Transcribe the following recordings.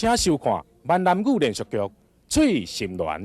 请收看闽南语连续剧《翠心鸾》。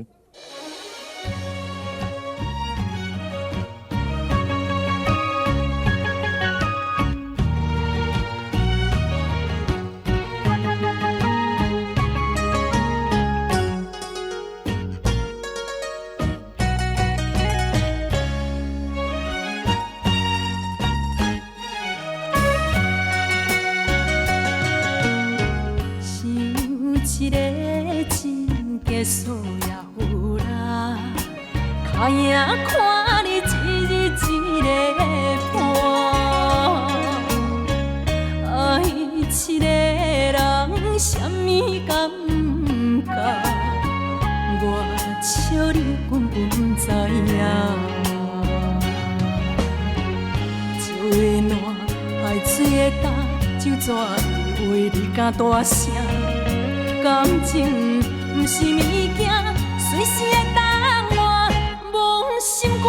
数也有啦，脚影看你一日一个伴，爱一个人，什么感觉？我笑你根本不知影。石的烂，海水的干，酒泉的话你敢大声？感情。不是物件，随时会等我忘心肝，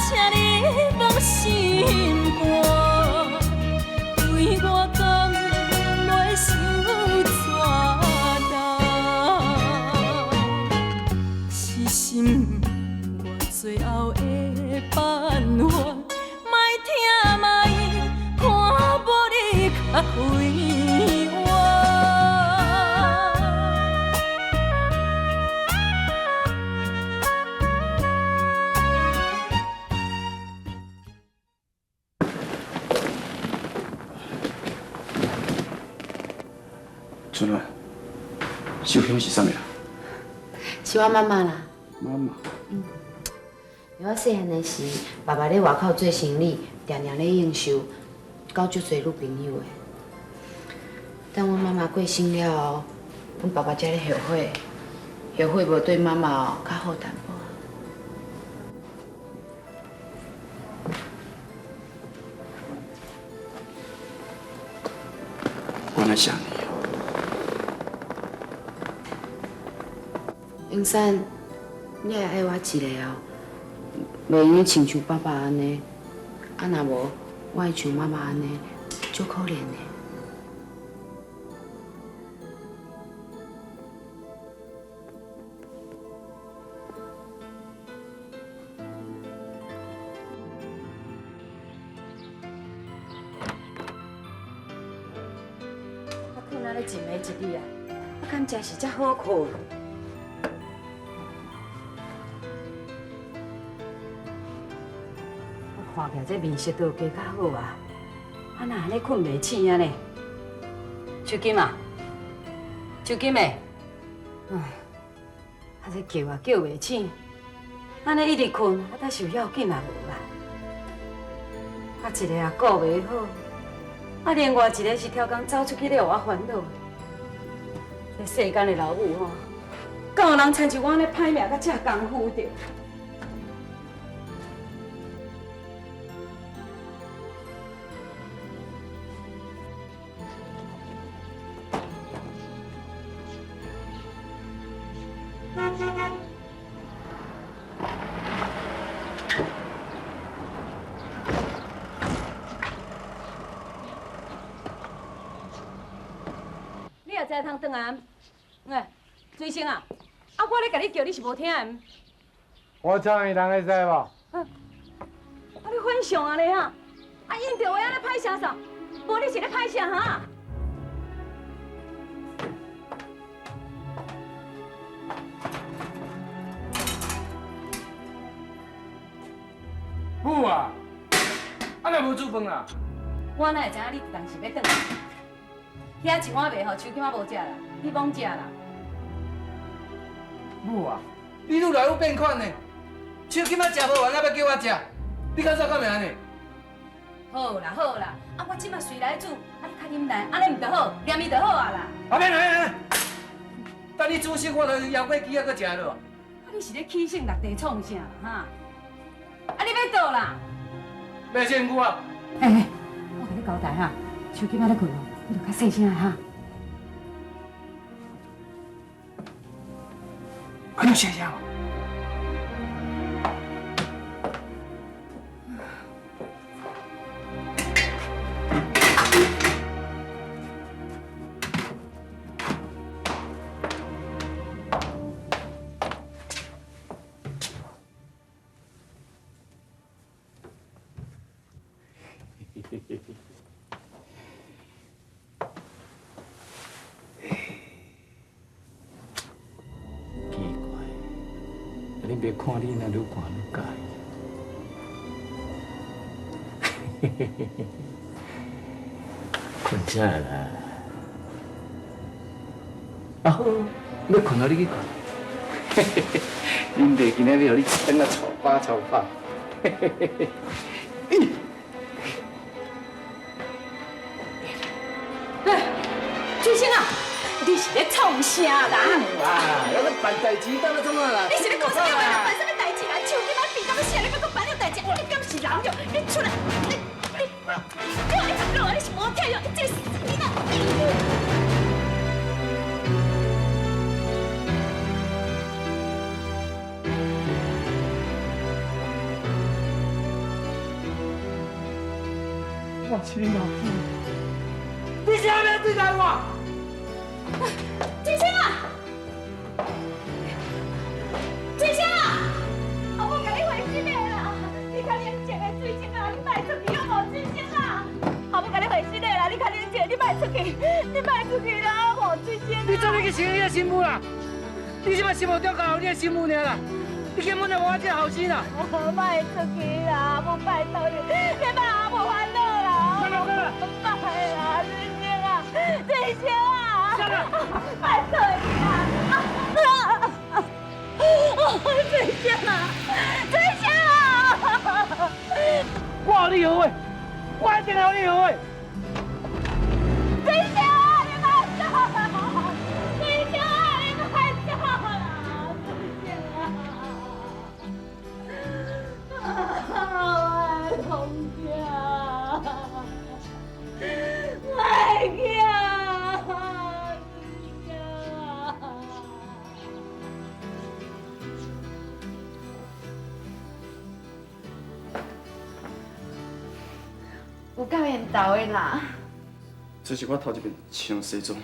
请你忘心肝，为我讲袂想怎担，是心我最后的办法，莫听莫看无你较辉煌。春鸾，小香是啥物人？是我妈妈啦。妈妈。我细汉的时，爸爸咧外口做生意，常常咧应酬，交足侪女朋友的。等我妈妈过身了后，阮爸爸才咧后悔，后悔无对妈妈较好淡薄。我来想你。英山，你会爱我一个哦，袂用亲像爸爸安尼，啊若无，我会像妈妈安尼，足可怜的。我困啊咧一暝一日啊，我敢真是遮好困。看起来这面色都有加较好啊，啊哪安尼困袂醒啊呢？秋金啊，秋金诶，哎，啊这叫啊叫袂醒，安尼一直困，啊但是有要紧也无啦。啊一个也顾袂好，啊另外一个是超工走出去咧，互我烦恼。这世间的老母吼，敢有人亲像我安尼歹命，甲这功夫着？你也知通转来？哎，水星啊！啊，我咧甲你叫，你是无听的。我唱伊人会知无？啊，你反常安尼啊？啊，因着话安尼歹声啥？无你是咧歹声哈？母啊！啊，若无煮饭啊？我哪会知影你当时要转来？遐一碗饭吼，手起码无食啦，你罔食啦。母啊！你愈来愈变款呢，手今仔食无完，还要叫我食，你敢怎敢会安尼？好啦好啦，啊我即马随来煮，啊你较忍耐，安尼毋就好，念伊就好啊啦。啊免啦免啦，等你煮熟我就摇过机啊，搁食落。啊你是咧起性落地创啥哈？啊你要倒啦？要辛苦啊！哎，我甲你交代哈，手今仔咧困哦，你就较细声哈。还有谢谢哦。别看你那愈看愈介意。困啥啦？啊好，要困了你去困。恁弟今仔日互你等啊臭饱臭饱。水星啊，你是咧创啥啦？啊，我咧办代志，当然怎啊啦？你是咧讲啥话啦？办什么代志啦？手你妈变到要死，你搁办了代志，你敢是人哟？你出来！你落来是魔天哟！你这死囡仔！我是你老母，你啥要对待我？金星啊！金星啊！我无甲你回信的啦，你较冷静的水晶啊，你莫出去好无？金星啊！我无甲你回信的啦，你较冷静，你莫出去，你莫出去啦，好水晶啊！你怎么去承认你的心妇啦？你即摆心目中搞你的心妇尔啦？你根本就无我这后生啦！莫出去啦，无拜托你，你莫阿无烦恼啦，莫啦，水晶啊，水晶啊！拜托你啦！水晶啊，水晶啊！我有你后悔，我一定有你后悔。水晶啊，你莫走啦！水晶啊，你莫走啦！水晶啊！我的同学，我的囝，有够缘投的啦，这是我头一遍穿西装，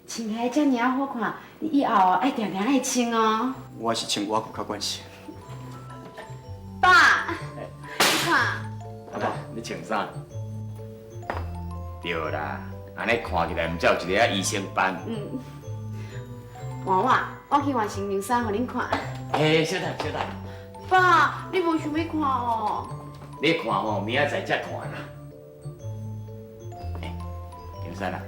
穿起来遮尔好看，你以后爱定定爱穿哦。我还是穿外裤较关系。爸，你看，阿爸，你穿啥？对啦，安尼看起来毋才有一个医生班。娃娃，我去换新娘衫，互恁看。嘿，小等小等，爸，你无想要看哦？你看吼，明仔载才看啦。哎，杨山啊，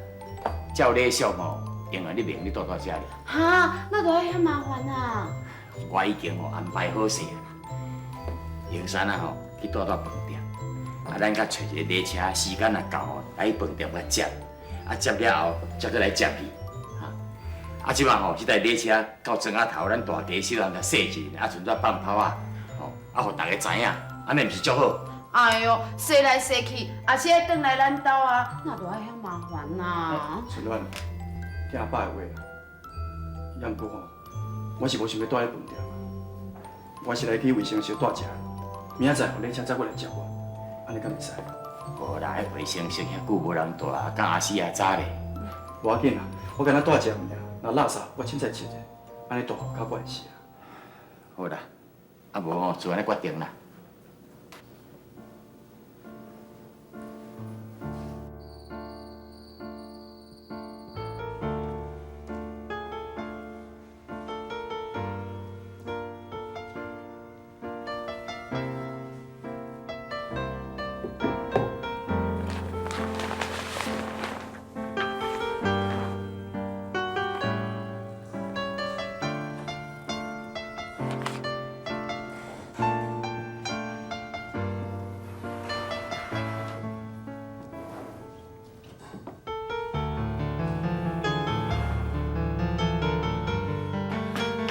照礼俗吼，永远你命你住到遮里，哈，那都要遐麻烦啊。我已经吼安排好势啦。杨山啊吼，去住到饭店，啊，咱甲找一个列车，时间若到吼，来去饭店甲接，啊接了后，才再来接你。啊，即摆吼，即台列车到庄仔头，咱大家小人甲说一下，啊，存在放炮啊，吼，啊，互大家知影，安尼毋是足好。哎呦，踅来踅去，而且还转来咱兜啊，那都要遐麻烦呐。春暖，听阿爸的话啦。也毋过吼，我是无想要住咧饭店，我是来去卫生室住食，明仔载互列车再过来接我，安尼敢会使？无啦，迄卫生室遐久无人住，敢阿死阿早咧。无要紧啦，我干那住食尔，若垃圾我凊彩切者，安尼住较关系啦。好啦，啊无吼就安尼决定啦。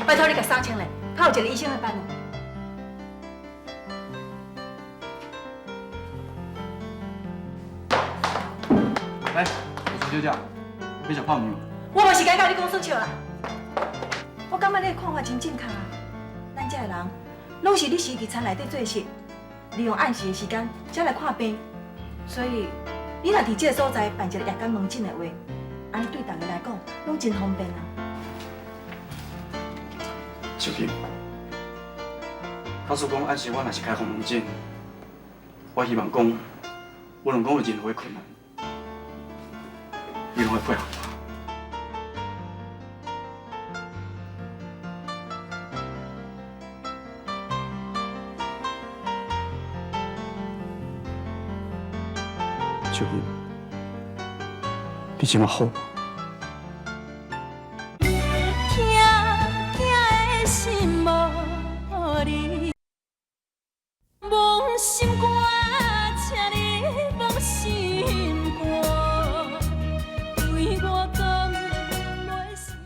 拜托你甲送清嘞，较有一个医生的班哦。来，我小姐，你要食泡面吗？我无时间甲你讲说笑啦。我感觉你的看法真正确啊。咱这个人，拢是你时伫田内底做事，利用暗时的时间才来看病。所以，你若伫这个所在办一个夜间门诊的话，安尼对大家来讲拢真方便啊。小金，假使讲按时我若是开放门诊，我希望讲，无论讲有任何的困难，你拢会配合我。你真好。疼疼的心无你，忘心肝，请你忘心肝，对我讲袂想。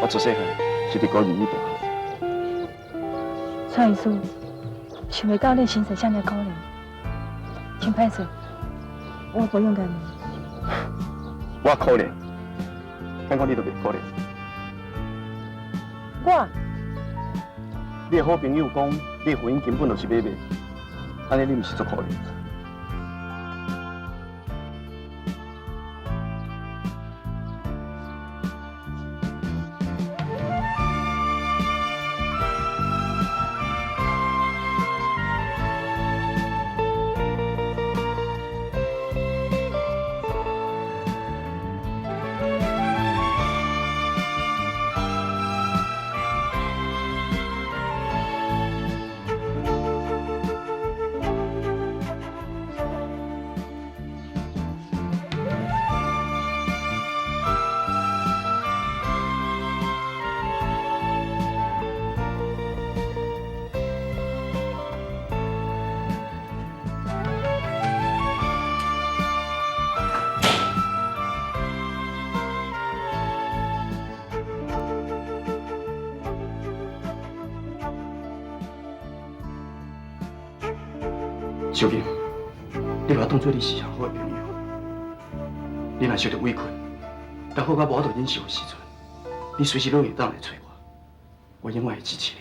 我做细汉是伫高二里大汉，蔡医师，想袂到你身材这么可怜，真歹势，我不勇敢你。我可怜，敢讲你都袂可怜？我，你的好朋友讲，你的婚姻根本就是买卖，安尼你毋是足可怜？小金，你把我当作你是上好的朋友。你若受到委屈，但好甲无法度忍受的时阵，你随时都会当来找我，我永远会支持你。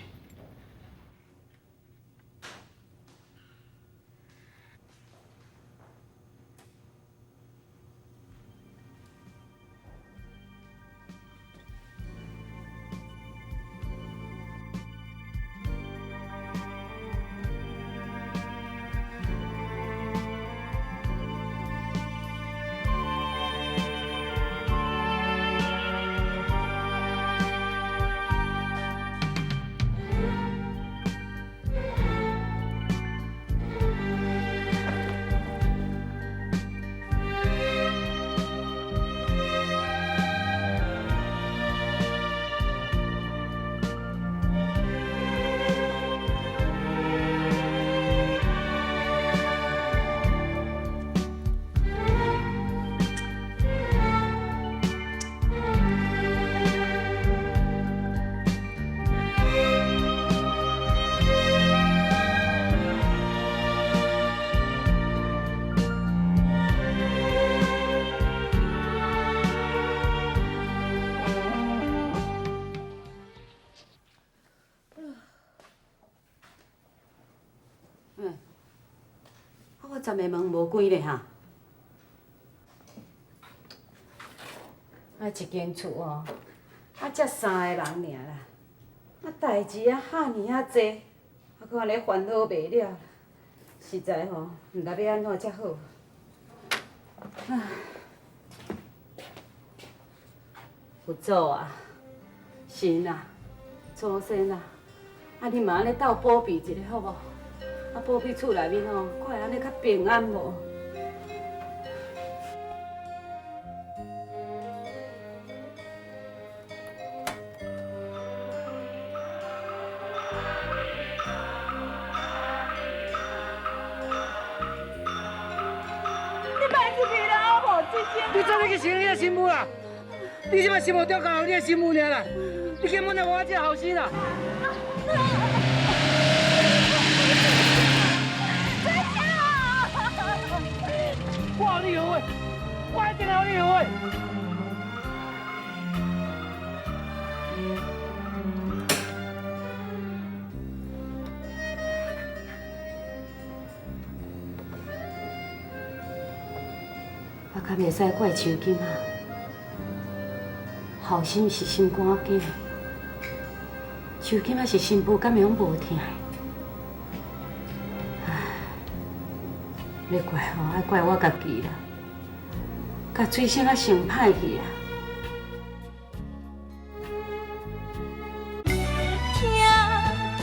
我十个门无关咧哈。一间厝哦，才3个人尔啦，代志遐尼济，搁安尼烦恼袂了，实在吼，毋知要安怎才好。有祖啊，神啊，祖先啊，你嘛安尼斗保庇一下好无？保庇厝内面吼，看会安尼较平安无？你怎么去承认你的心母啦？你即摆心目中搞你的心母尔啦？你根本就无我这后生啦！我有你后悔，我一定有你后悔。敢袂使怪秋金啊，后心是心肝囝，秋金啊是心妇，敢会讲无听的？唉，要怪吼，爱怪我家己啦，甲水性啊成歹去啊！痛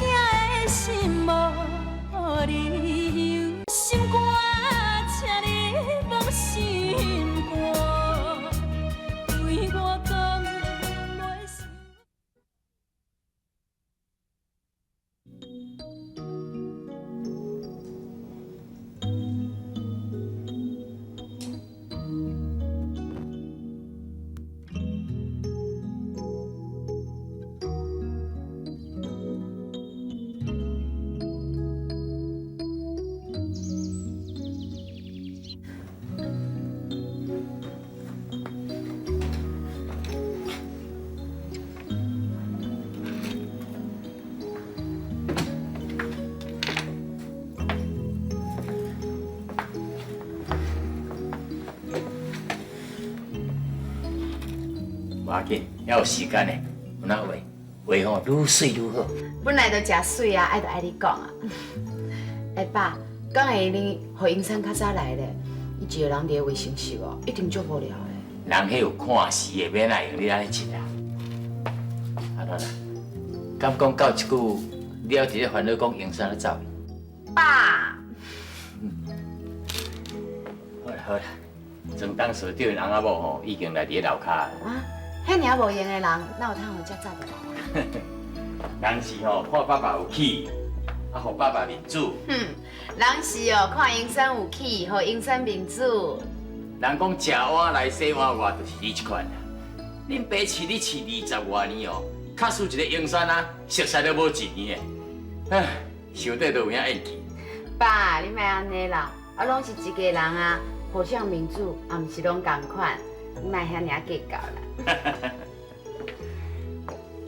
的心无理由，心肝，请你放心肝，对我讲袂想。无要紧，还有时间呢，有哪话，话吼愈水愈好。本来就真水啊，爱就爱你讲啊。哎爸，讲下你互英山较早来咧，伊一个人伫卫生室哦，一定足无聊的。人迄有看戏的，免来用你安尼一啊。啊，啦啦，敢讲到一句，你还伫咧烦恼讲英山咧走？爸，好啦好啦，庄当所长翁仔某吼已经来伫咧楼骹啦。啊，遐尔无闲的人，哪有通互遮早就来啊？人是吼看爸爸有气，啊，互爸爸面子。人是哦，看英山有气，互英山面子。人讲食碗来洗碗外，就是你这款啦。恁爸饲你饲20外年哦，卡输一个英山啊，熟悉都无一年的。唉，想得都有影怨气。爸，你莫安尼啦，啊，拢是一家人啊，互相面子，也毋是拢同款，你莫遐尔计较啦。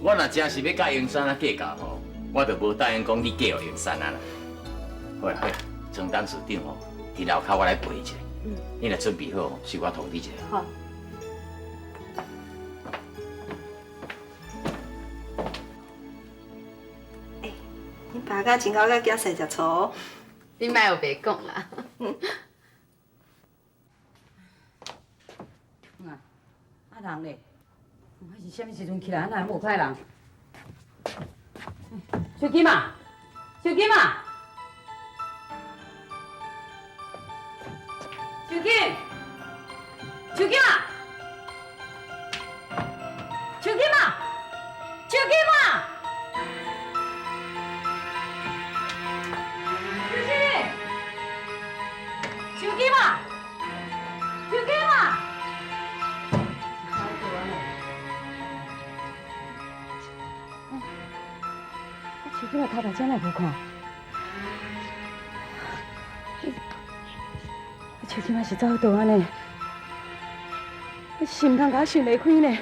我若真是要甲英山啊计较吼，我就无答应讲你嫁予英山啊啦。好啦好啦，庄董事长吼，伫楼骹我来陪一下。你若准备好，随我通知一下。好。恁爸甲真够甲囝生食醋。你莫有白讲啦。人咧，我是啥物时阵起来，安那无派人？小金啊，小金啊，小金，小金啊，小金啊，小金啊，小金啊，小金啊。手机的头头怎来无看？手机嘛是走倒安尼，心通甲我想袂开呢。